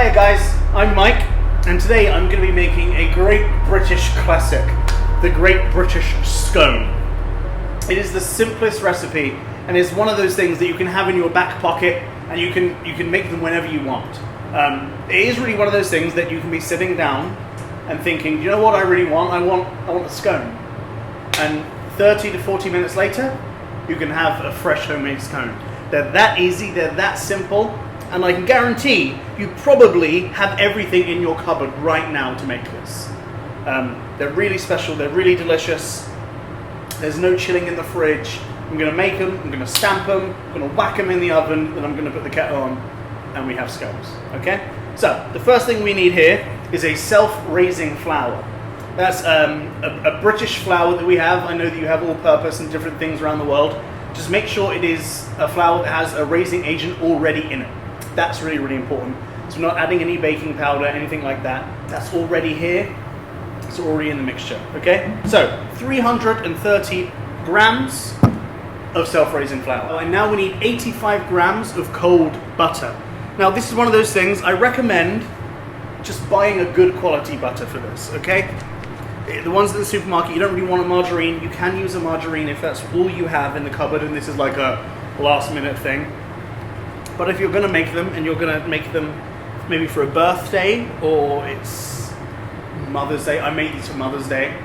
Hiya guys, I'm Mike, and today I'm going to be making a great British classic, the Great British Scone. It is the simplest recipe, and it's one of those things that you can have in your back pocket, and you can make them whenever you want. It is really one of those things that you can be sitting down and thinking, you know what I really want? I want a scone. And 30 to 40 minutes later, you can have a fresh homemade scone. They're that easy, they're that simple, and I can guarantee you probably have everything in your cupboard right now to make this. They're really special, they're really delicious. There's no chilling in the fridge. I'm going to make them, I'm going to stamp them, I'm going to whack them in the oven, then I'm going to put the kettle on, and we have scones. Okay? So, the first thing we need here is a self-raising flour. That's a British flour that we have. I know that you have all-purpose and different things around the world. Just make sure it is a flour that has a raising agent already in it. That's really, really important. So we're not adding any baking powder, anything like that. That's already here. It's already in the mixture, okay? So, 330 grams of self-raising flour. And now we need 85 grams of cold butter. Now, this is one of those things I recommend just buying a good quality butter for this, okay? The ones in the supermarket, you don't really want a margarine. You can use a margarine if that's all you have in the cupboard and this is like a last minute thing. But if you're going to make them, and you're going to make them maybe for a birthday or it's Mother's Day, I made these for Mother's Day,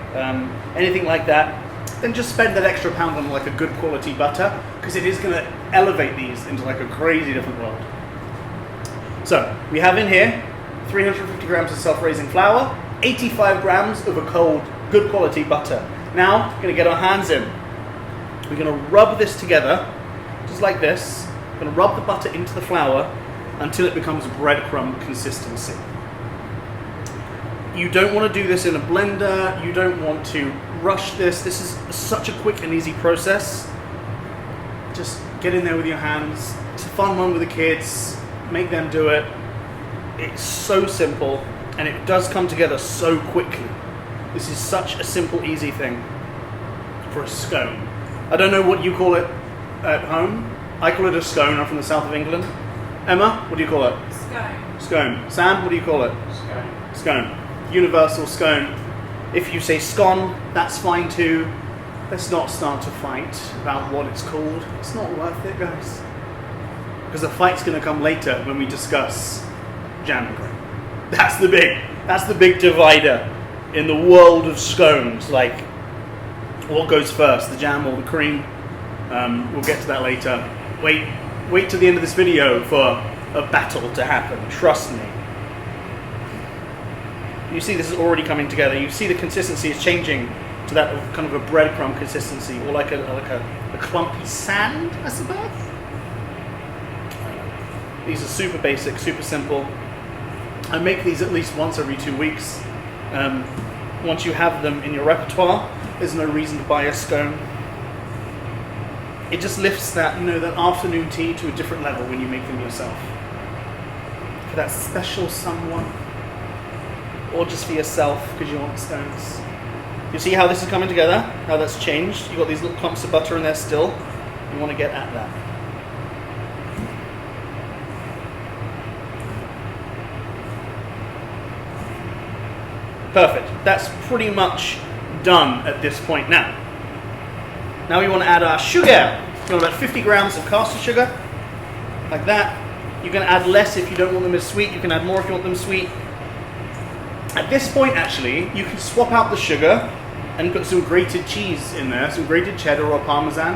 anything like that, then just spend that extra pound on like a good quality butter, because it is going to elevate these into like a crazy different world. So we have in here 350 grams of self-raising flour, 85 grams of a cold, good quality butter. Now we're going to get our hands in. We're going to rub this together, just like this. We're going to rub the butter into the flour until it becomes breadcrumb consistency. You don't want to do this in a blender. You don't want to rush this. This is such a quick and easy process. Just get in there with your hands. It's a fun one with the kids. Make them do it. It's so simple, and it does come together so quickly. This is such a simple, easy thing for a scone. I don't know what you call it at home. I call it a scone. I'm from the south of England. Emma, what do you call it? Scone. Scone. Sam, what do you call it? Scone. Scone. Universal scone. If you say scone, that's fine too. Let's not start a fight about what it's called. It's not worth it, guys. Because the fight's going to come later when we discuss jam and cream. That's the big divider in the world of scones. Like, what goes first, the jam or the cream? We'll get to that later. Wait till the end of this video for a battle to happen. Trust me. You see this is already coming together. You see the consistency is changing to that kind of a breadcrumb consistency, or like a clumpy sand, I suppose. These are super basic, super simple. I make these at least once every 2 weeks. Once you have them in your repertoire, there's no reason to buy a scone. It just lifts that, that afternoon tea to a different level when you make them yourself. For that special someone, or just for yourself because you want scones. You see how this is coming together? How that's changed? You've got these little clumps of butter in there still. You want to get at that. Perfect. That's pretty much done at this point now. Now we want to add our sugar. We've got about 50 grams of caster sugar, like that. You can add less if you don't want them as sweet. You can add more if you want them sweet. At this point, actually, you can swap out the sugar and put some grated cheese in there, some grated cheddar or parmesan,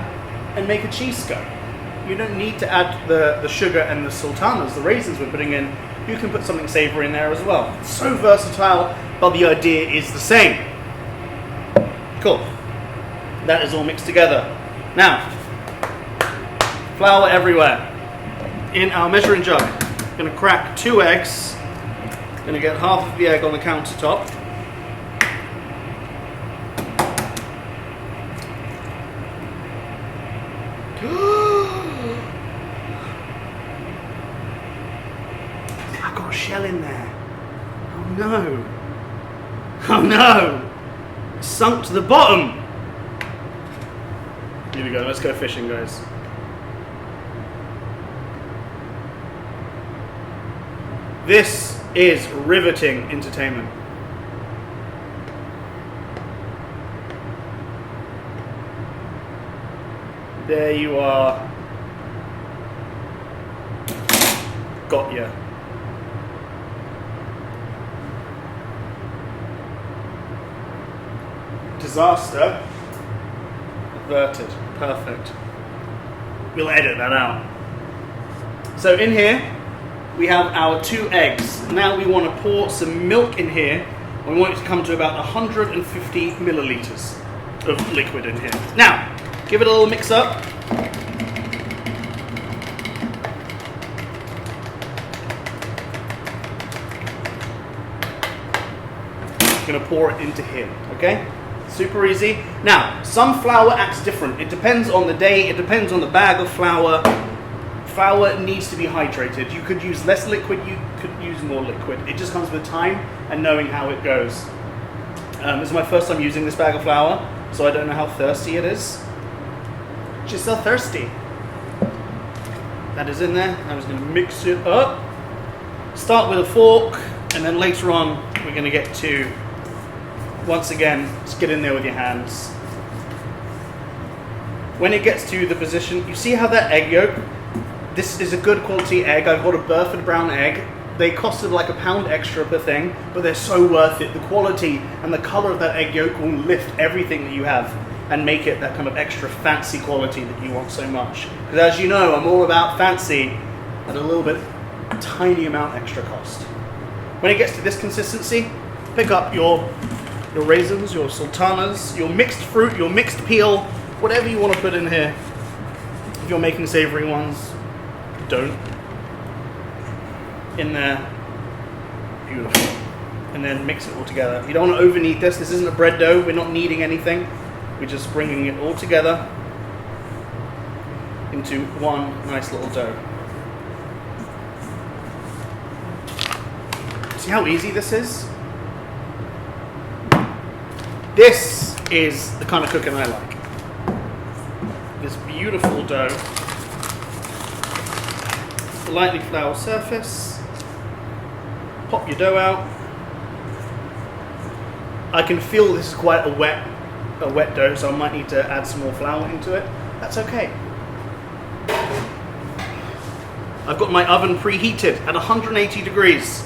and make a cheese scone. You don't need to add the sugar and the sultanas, the raisins we're putting in. You can put something savory in there as well. It's so versatile, but the idea is the same. Cool. That is all mixed together. Now, flour everywhere. In our measuring jug, going to crack 2 eggs. Going to get half of the egg on the countertop. I've got a shell in there. Oh no. Oh no. It's sunk to the bottom. Here we go, let's go fishing, guys. This is riveting entertainment. There you are. Got ya. Disaster averted. Perfect. We'll edit that out. So in here, we have our 2 eggs. Now we want to pour some milk in here. We want it to come to about 150 milliliters of liquid in here. Now, give it a little mix up. I'm going to pour it into here, okay? Super easy. Now, some flour acts different. It depends on the day, it depends on the bag of flour. Flour needs to be hydrated. You could use less liquid, you could use more liquid. It just comes with time and knowing how it goes. This is my first time using this bag of flour, so I don't know how thirsty it is. She's so thirsty. That is in there. I'm just going to mix it up. Start with a fork, and then later on we're going to get to, once again, just get in there with your hands. When it gets to the position, you see how that egg yolk, this is a good quality egg. I've got a Burford brown egg. They costed like £1 extra per thing, but they're so worth it. The quality and the color of that egg yolk will lift everything that you have and make it that kind of extra fancy quality that you want so much. Because as you know, I'm all about fancy at a little bit, tiny amount extra cost. When it gets to this consistency, pick up your raisins, your sultanas, your mixed fruit, your mixed peel, whatever you want to put in here. If you're making savory ones, don't. In there. Beautiful. And then mix it all together. You don't want to over knead this. This isn't a bread dough. We're not kneading anything. We're just bringing it all together into one nice little dough. See how easy this is? This is the kind of cooking I like. This beautiful dough. Lightly flour surface. Pop your dough out. I can feel this is quite a wet dough, so I might need to add some more flour into it. That's okay. I've got my oven preheated at 180 degrees.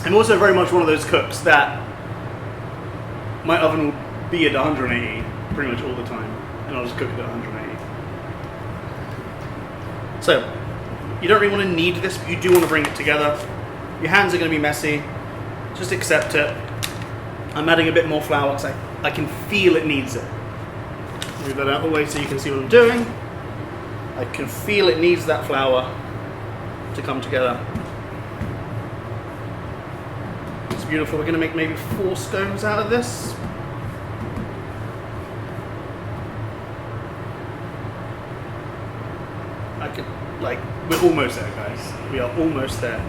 I'm also very much one of those cooks that my oven will be at 180 pretty much all the time, and I'll just cook it at 180. So, you don't really want to knead this, but you do want to bring it together. Your hands are going to be messy. Just accept it. I'm adding a bit more flour because I can feel it needs it. Move that out of the way so you can see what I'm doing. I can feel it needs that flour to come together. It's beautiful. We're going to make maybe 4 scones out of this. We're almost there, guys. We are almost there.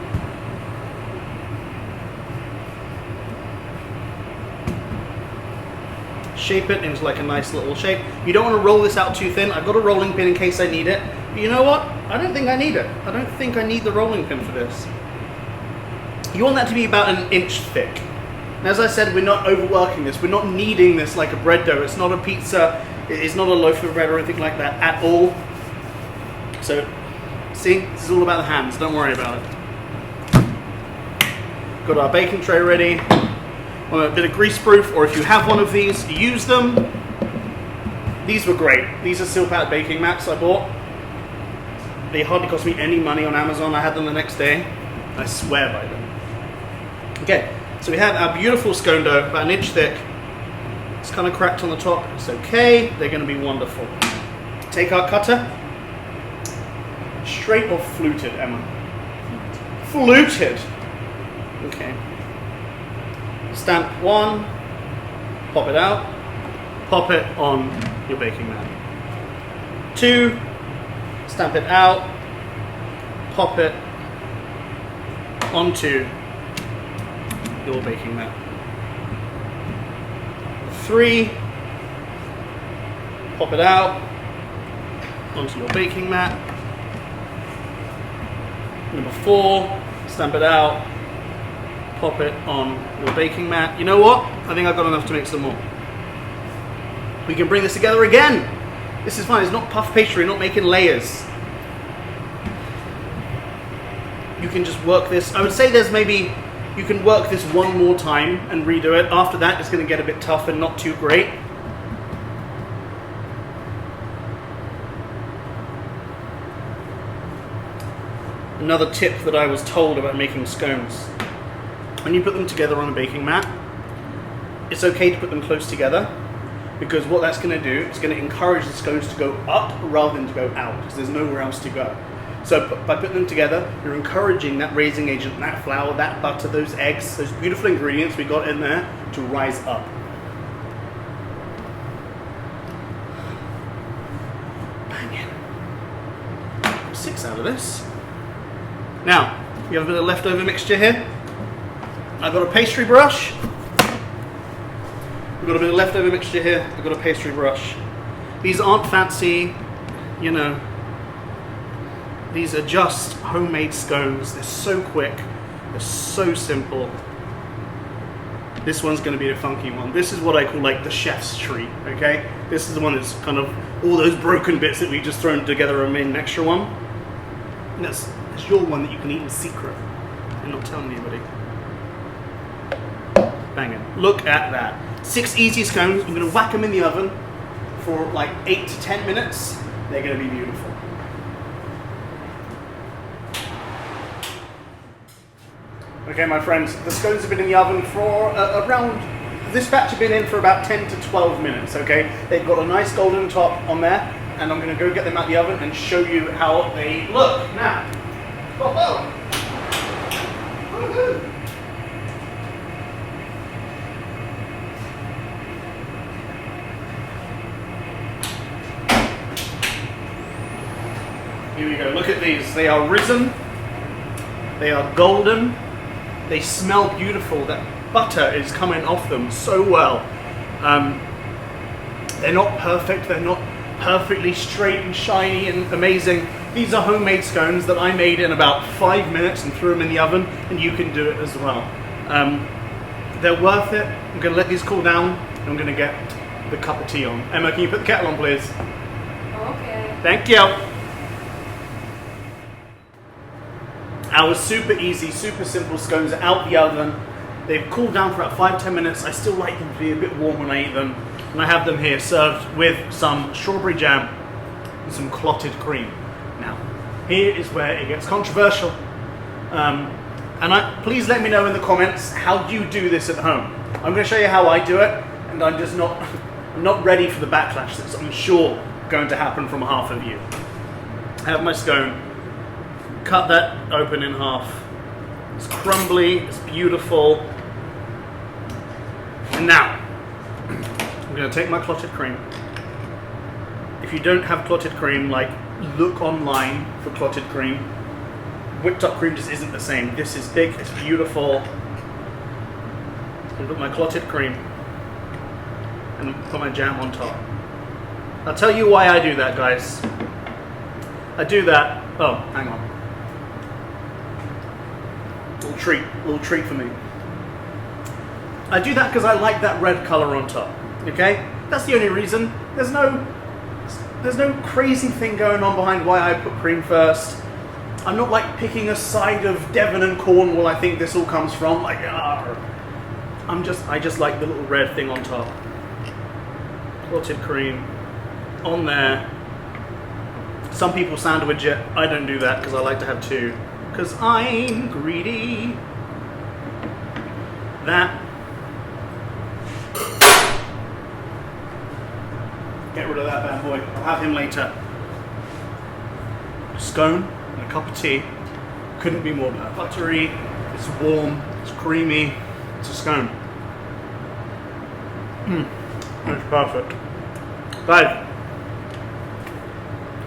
Shape it into like a nice little shape. You don't want to roll this out too thin. I've got a rolling pin in case I need it. But you know what? I don't think I need it. I don't think I need the rolling pin for this. You want that to be about 1 inch thick. And as I said, we're not overworking this. We're not kneading this like a bread dough. It's not a pizza. It's not a loaf of bread or anything like that at all. So, see, this is all about the hands. Don't worry about it. Got our baking tray ready. Want a bit of grease proof, or if you have one of these, use them. These were great. These are Silpat baking mats I bought. They hardly cost me any money on Amazon. I had them the next day. I swear by them. Okay, so we have our beautiful scone dough, about 1 inch thick. It's kind of cracked on the top. It's okay. They're going to be wonderful. Take our cutter. Straight or fluted, Emma? Fluted. Okay. Stamp 1. Pop it out. Pop it on your baking mat. 2. Stamp it out. Pop it onto your baking mat. 3. Pop it out onto your baking mat. Number 4, stamp it out, pop it on your baking mat. You know what? I think I've got enough to make some more. We can bring this together again. This is fine. It's not puff pastry, not making layers. You can just work this. I would say there's maybe, you can work this one more time and redo it. After that, it's going to get a bit tough and not too great. Another tip that I was told about making scones. When you put them together on a baking mat, it's okay to put them close together, because what that's going to do is going to encourage the scones to go up rather than to go out, because there's nowhere else to go. So by putting them together, you're encouraging that raising agent, that flour, that butter, those eggs, those beautiful ingredients we got in there to rise up. Banging. 6 out of this. Now, we have a bit of leftover mixture here. I've got a pastry brush. We've got a bit of leftover mixture here. I've got a pastry brush. These aren't fancy, you know. These are just homemade scones. They're so quick. They're so simple. This one's going to be a funky one. This is what I call like the chef's treat, okay? This is the one that's kind of all those broken bits that we just thrown together and made an extra one. And that's your one that you can eat in secret and not tell anybody. Banging. Look at that. 6 easy scones. I'm going to whack them in the oven for like 8 to 10 minutes. They're going to be beautiful. Okay, my friends, the scones have been in the oven for around, this batch have been in for about 10 to 12 minutes, okay? They've got a nice golden top on there, and I'm going to go get them out of the oven and show you how they look. Now, woohoo! Here we go, look at these. They are risen, they are golden, they smell beautiful. That butter is coming off them so well. They're not perfect, they're not perfectly straight and shiny and amazing. These are homemade scones that I made in about 5 minutes and threw them in the oven, and you can do it as well. They're worth it. I'm going to let these cool down, and I'm going to get the cup of tea on. Emma, can you put the kettle on, please? Okay. Thank you. Our super easy, super simple scones are out the oven. They've cooled down for about 5-10 minutes. I still like them to be a bit warm when I eat them. And I have them here served with some strawberry jam and some clotted cream. Now, here is where it gets controversial. Please let me know in the comments, how do you do this at home? I'm going to show you how I do it, and I'm just not ready for the backlash that's, I'm sure, going to happen from half of you. I have my scone. Cut that open in half. It's crumbly, it's beautiful. And now, I'm going to take my clotted cream. If you don't have clotted cream, like, look online for clotted cream. Whipped up cream just isn't the same. This is big, it's beautiful. I'll put my clotted cream and put my jam on top. I'll tell you why I do that, guys. I do that, oh, hang on. Little treat for me. I do that because I like that red color on top, okay? That's the only reason. There's no crazy thing going on behind why I put cream first. I'm not like picking a side of Devon and Cornwall. I think this all comes from, like, I just like the little red thing on top. Clotted cream on there. Some people sandwich it. I don't do that because I like to have two. Because I'm greedy. That. Get rid of that bad boy. I'll have him later. Scone and a cup of tea. Couldn't be more buttery. It's warm. It's creamy. It's a scone. It's perfect. Guys,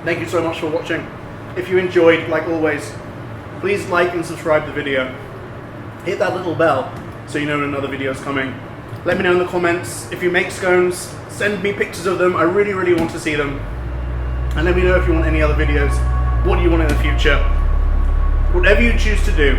thank you so much for watching. If you enjoyed, like always, please like and subscribe to the video. Hit that little bell so you know when another video is coming. Let me know in the comments if you make scones. Send me pictures of them. I really, really want to see them. And let me know if you want any other videos. What do you want in the future? Whatever you choose to do,